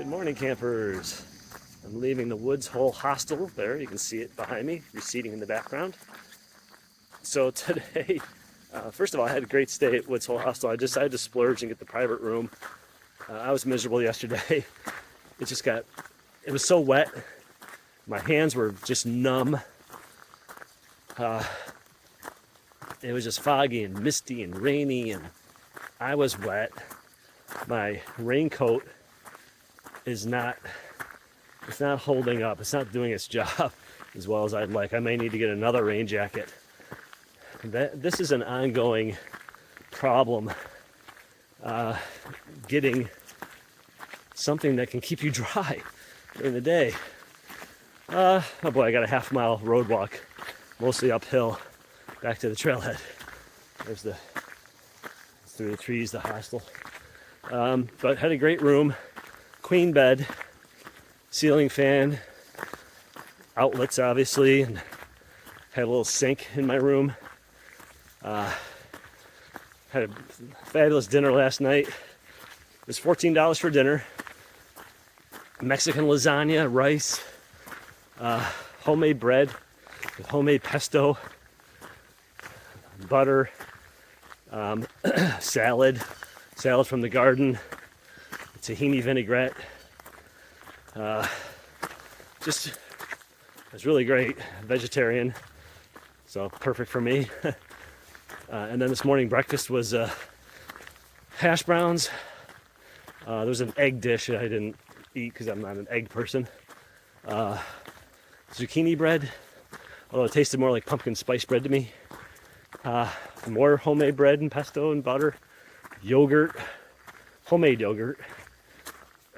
Good morning, campers. I'm leaving the Woods Hole Hostel there. You can see it behind me, receding in the background. So today, first of all, I had a great stay at Woods Hole Hostel. I decided to splurge and get the private room. I was miserable yesterday. It was so wet. My hands were just numb. It was just foggy and misty and rainy, and I was wet. My raincoat it's not holding up. It's not doing its job as well as I'd like. I may need to get another rain jacket. This is an ongoing problem, getting something that can keep you dry during the day. Oh boy, I got a half-mile road walk, mostly uphill, back to the trailhead. There's through the trees, the hostel. But had a great room, queen bed, ceiling fan, outlets obviously, and had a little sink in my room. Had a fabulous dinner last night. It was $14 for dinner. Mexican lasagna, rice, homemade bread with homemade pesto, butter, salad from the garden, tahini vinaigrette. It was really great. Vegetarian, so perfect for me. And then this morning breakfast was hash browns. There was an egg dish that I didn't eat because I'm not an egg person. Zucchini bread, although it tasted more like pumpkin spice bread to me. More homemade bread and pesto and butter, yogurt, homemade yogurt,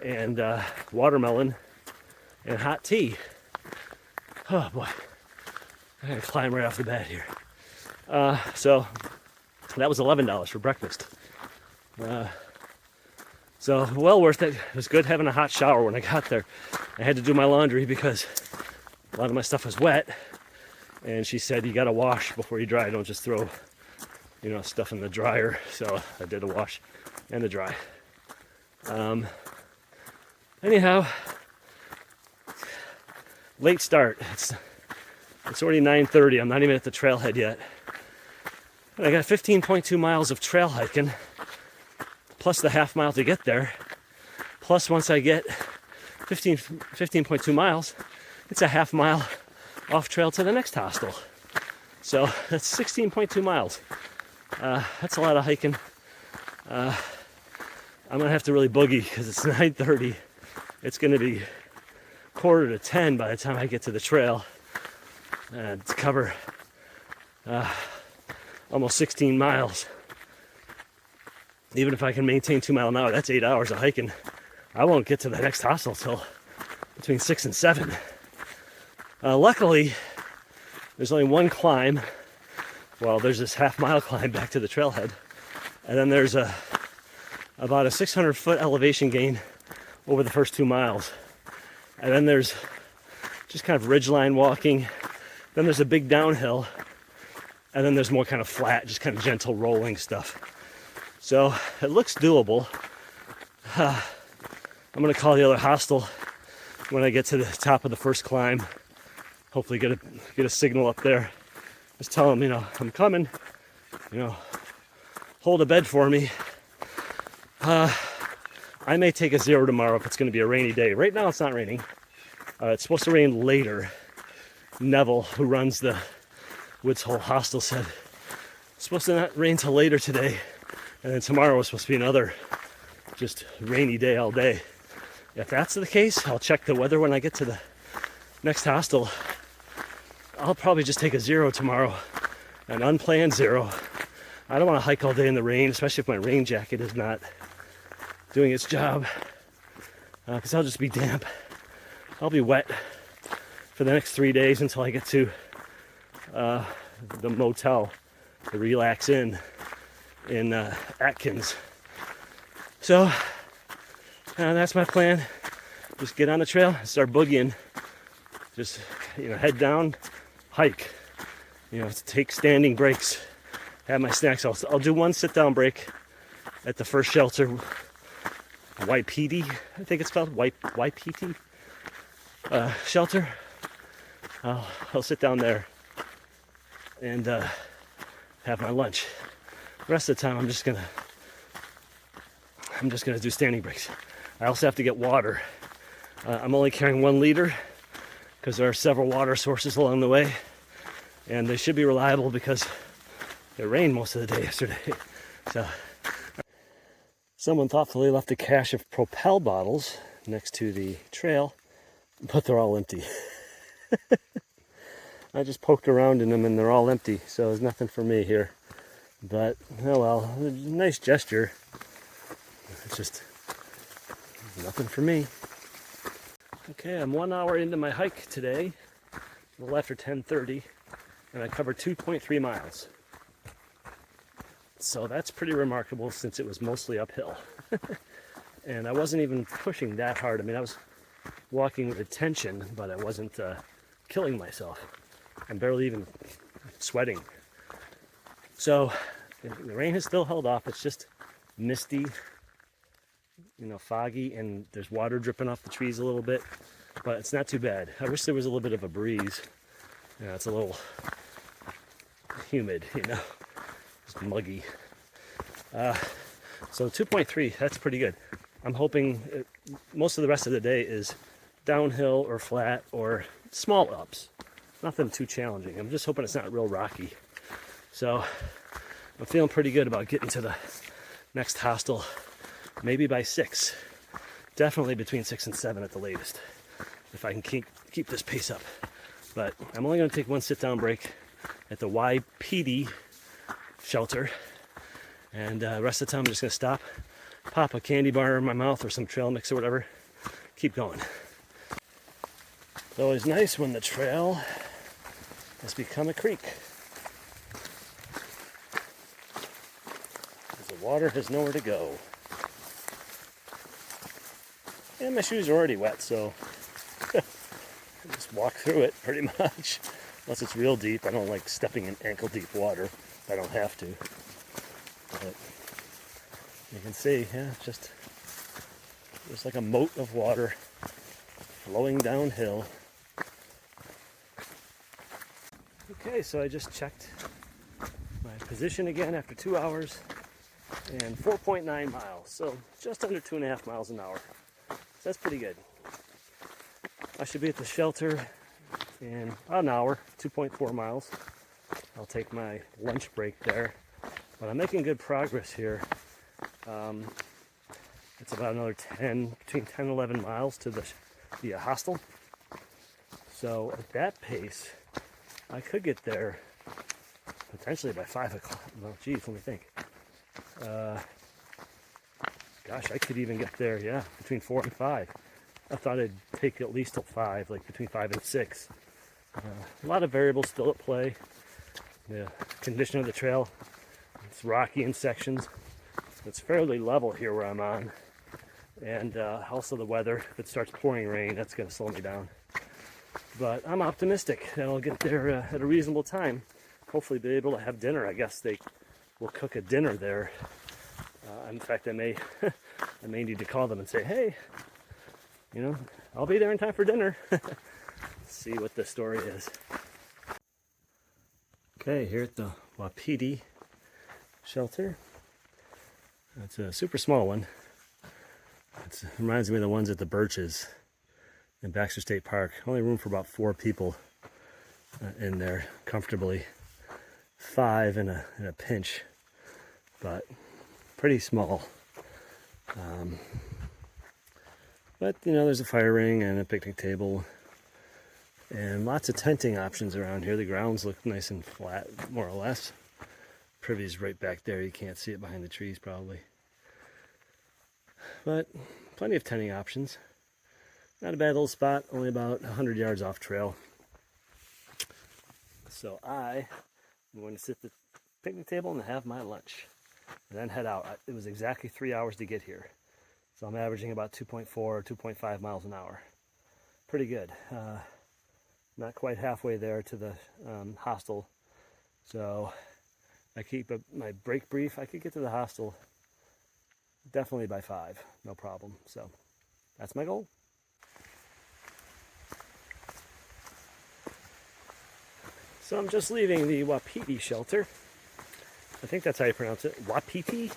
and watermelon and hot tea. Oh boy, I gotta climb right off the bed here. So that was $11 for breakfast. So well worth it. It was good having a hot shower when I got there. I had to do my laundry because a lot of my stuff was wet. And she said, you gotta wash before you dry. Don't just throw, stuff in the dryer. So I did a wash and a dry. Anyhow, late start. It's already 9:30. I'm not even at the trailhead yet. And I got 15.2 miles of trail hiking, plus the half mile to get there. Plus, once I get 15.2 miles, it's a half mile off trail to the next hostel. So that's 16.2 miles. That's a lot of hiking. I'm gonna have to really boogie because it's 9:30. It's gonna be 9:45 by the time I get to the trail and to cover almost 16 miles. Even if I can maintain 2 miles an hour, that's 8 hours of hiking. I won't get to the next hostel till between 6 and 7. Luckily, there's only one climb. Well, there's this half-mile climb back to the trailhead, and then there's about a 600-foot elevation gain over the first 2 miles. And then there's just kind of ridgeline walking. Then there's a big downhill. And then there's more kind of flat, just kind of gentle rolling stuff. So it looks doable. I'm going to call the other hostel when I get to the top of the first climb. Hopefully get a signal up there. Just tell them, I'm coming. Hold a bed for me. I may take a 0 tomorrow if it's going to be a rainy day. Right now it's not raining. It's supposed to rain later. Neville, who runs the Woods Hole Hostel, said it's supposed to not rain till later today. And then tomorrow is supposed to be another just rainy day all day. If that's the case, I'll check the weather when I get to the next hostel. I'll probably just take a 0 tomorrow, an unplanned 0. I don't want to hike all day in the rain, especially if my rain jacket is not doing its job, because I'll just be damp. I'll be wet for the next 3 days until I get to the motel, the Relax Inn in Atkins. So that's my plan. Just get on the trail, start boogieing. Just head down, hike. Take standing breaks. Have my snacks. I'll do one sit-down break at the first shelter Wapiti, I think it's spelled Wapiti Shelter. I'll sit down there and have my lunch. The rest of the time, I'm just gonna do standing breaks. I also have to get water. I'm only carrying 1 liter because there are several water sources along the way, and they should be reliable because it rained most of the day yesterday. So, someone thoughtfully left a cache of Propel bottles next to the trail, but they're all empty. I just poked around in them and they're all empty, so there's nothing for me here. But, oh well, nice gesture. It's just nothing for me. Okay, I'm 1 hour into my hike today, a little after 10:30, and I covered 2.3 miles. So that's pretty remarkable since it was mostly uphill. And I wasn't even pushing that hard. I mean, I was walking with attention, but I wasn't killing myself. I'm barely even sweating. So the rain has still held off. It's just misty, foggy, and there's water dripping off the trees a little bit, but it's not too bad. I wish there was a little bit of a breeze. It's a little humid, it's muggy. So 2.3, that's pretty good. I'm hoping most of the rest of the day is downhill or flat or small ups. Nothing too challenging. I'm just hoping it's not real rocky. So I'm feeling pretty good about getting to the next hostel, maybe by 6. Definitely between 6 and 7 at the latest, if I can keep this pace up. But I'm only going to take 1 sit-down break at the Wapiti Shelter, and the rest of the time I'm just going to stop, pop a candy bar in my mouth or some trail mix or whatever, keep going. It's always nice when the trail has become a creek. The water has nowhere to go. And my shoes are already wet, so I just walk through it pretty much. Unless it's real deep. I don't like stepping in ankle deep water. I don't have to. But you can see, just like a moat of water flowing downhill. Okay, so I just checked my position again after 2 hours and 4.9 miles, so just under 2.5 miles an hour. So that's pretty good. I should be at the shelter in about an hour, 2.4 miles. I'll take my lunch break there, but I'm making good progress here. It's about another between 10 and 11 miles to the hostel. So at that pace, I could get there potentially by 5 o'clock. Well, geez, let me think. Gosh, I could even get there, between 4 and 5. I thought it'd take at least till 5, like between 5 and 6. A lot of variables still at play. The condition of the trail, it's rocky in sections. It's fairly level here where I'm on. And also the weather, if it starts pouring rain, that's going to slow me down. But I'm optimistic that I'll get there at a reasonable time. Hopefully be able to have dinner. I guess they will cook a dinner there. In fact, I may need to call them and say, hey, I'll be there in time for dinner. See what the story is. Okay, here at the Wapiti Shelter. It's a super small one. It reminds me of the ones at the Birches in Baxter State Park. Only room for about 4 people in there comfortably. 5 in a pinch, but pretty small. But there's a fire ring and a picnic table and lots of tenting options around here. The grounds look nice and flat, more or less. Privy's right back there. You can't see it behind the trees probably. But plenty of tenting options. Not a bad little spot, only about 100 yards off trail. So I'm going to sit at the picnic table and have my lunch and then head out. It was exactly 3 hours to get here. So I'm averaging about 2.4 or 2.5 miles an hour. Pretty good. Not quite halfway there to the hostel. So I keep my break brief. I could get to the hostel definitely by 5, no problem. So that's my goal. So I'm just leaving the Wapiti Shelter. I think that's how you pronounce it, Wapiti.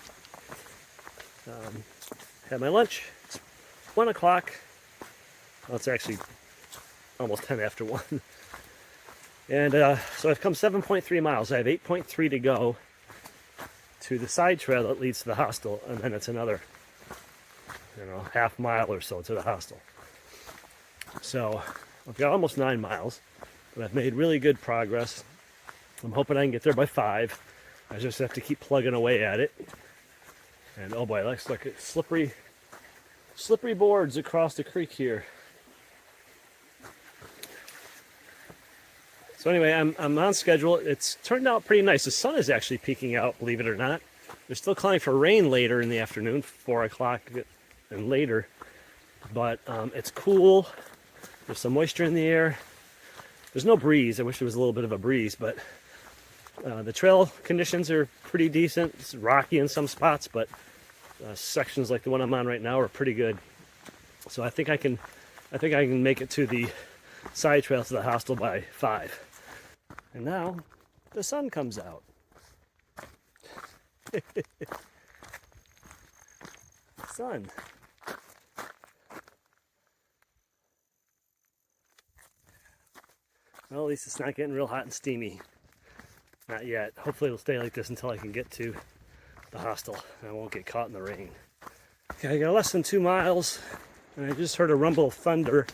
Had my lunch. It's 1 o'clock. Well, it's actually almost 10 after 1. And so I've come 7.3 miles. I have 8.3 to go to the side trail that leads to the hostel, and then it's another, half mile or so to the hostel. So I've got almost 9 miles, but I've made really good progress. I'm hoping I can get there by 5. I just have to keep plugging away at it. And oh boy, let's look at slippery boards across the creek here. So anyway, I'm on schedule. It's turned out pretty nice. The sun is actually peeking out, believe it or not. They're still calling for rain later in the afternoon, 4 o'clock and later. But it's cool. There's some moisture in the air. There's no breeze. I wish there was a little bit of a breeze, but the trail conditions are pretty decent. It's rocky in some spots, but sections like the one I'm on right now are pretty good. So I think I can make it to the side trail to the hostel by 5. And now the sun comes out. Sun. Well, at least it's not getting real hot and steamy. Not yet. Hopefully it'll stay like this until I can get to the hostel and I won't get caught in the rain. Okay, I got less than 2 miles and I just heard a rumble of thunder.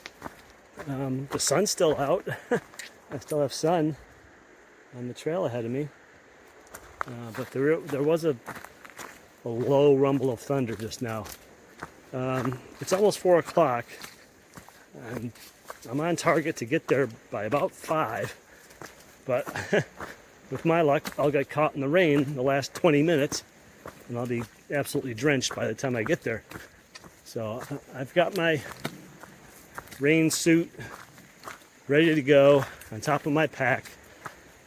The sun's still out. I still have sun on the trail ahead of me. But there was a low rumble of thunder just now. It's almost 4 o'clock and I'm on target to get there by about 5. But with my luck, I'll get caught in the rain the last 20 minutes and I'll be absolutely drenched by the time I get there. So I've got my rain suit ready to go on top of my pack.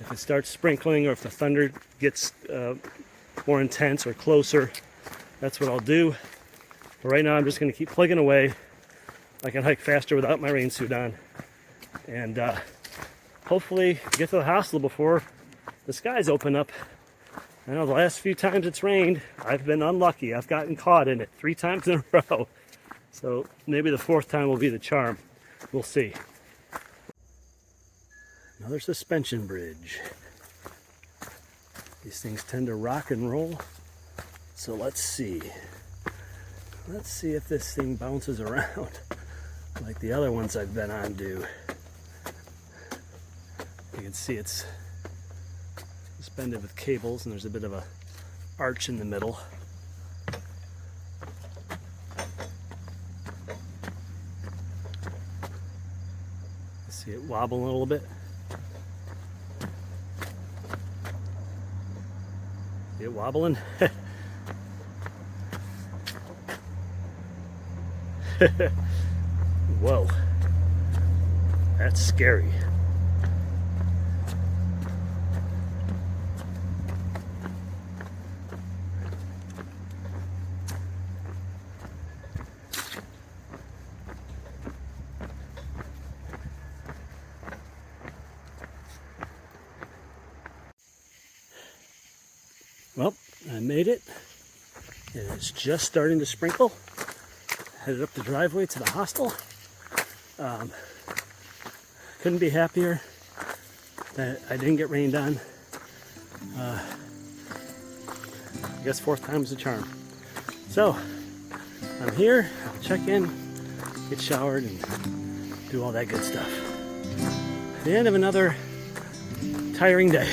If it starts sprinkling or if the thunder gets more intense or closer, that's what I'll do. But right now I'm just going to keep plugging away. I can hike faster without my rain suit on. And hopefully get to the hostel before the skies open up. I know the last few times it's rained, I've been unlucky. I've gotten caught in it 3 times in a row. So maybe the 4th time will be the charm. We'll see. Another suspension bridge. These things tend to rock and roll. So let's see. Let's see if this thing bounces around like the other ones I've been on do. You can see it's suspended with cables and there's a bit of a arch in the middle. See it wobbling a little bit. See it wobbling? Whoa, that's scary. Well, I made it, and it's just starting to sprinkle. Headed up the driveway to the hostel. Couldn't be happier that I didn't get rained on. I guess 4th time's the charm. So, I'm here, I'll check in, get showered, and do all that good stuff. The end of another tiring day.